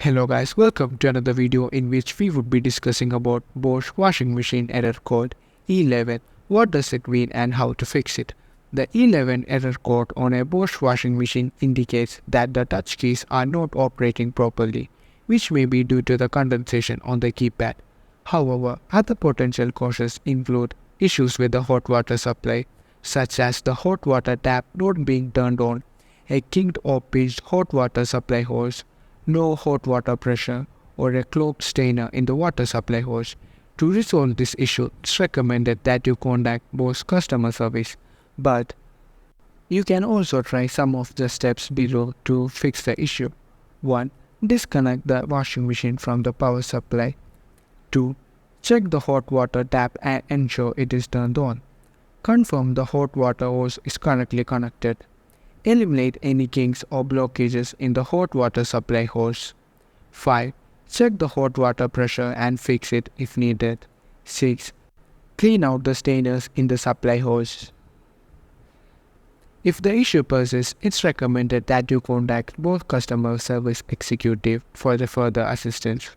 Hello guys, welcome to another video in which we would be discussing about Bosch washing machine error code E11. What does it mean and how to fix it? The E11 error code on a Bosch washing machine indicates that the touch keys are not operating properly, which may be due to the condensation on the keypad. However, other potential causes include issues with the hot water supply, such as the hot water tap not being turned on, a kinked or pinched hot water supply hose, no hot water pressure, or a clogged stainer in the water supply hose. To resolve this issue, it's recommended that you contact Bosch customer service, but you can also try some of the steps below to fix the issue. 1. Disconnect the washing machine from the power supply. 2. Check the hot water tap and ensure it is turned on. Confirm the hot water hose is correctly connected. Eliminate any kinks or blockages in the hot water supply hose. 5. Check the hot water pressure and fix it if needed. 6. Clean out the stainers in the supply hose. If the issue persists, it's recommended that you contact both customer service executive for the further assistance.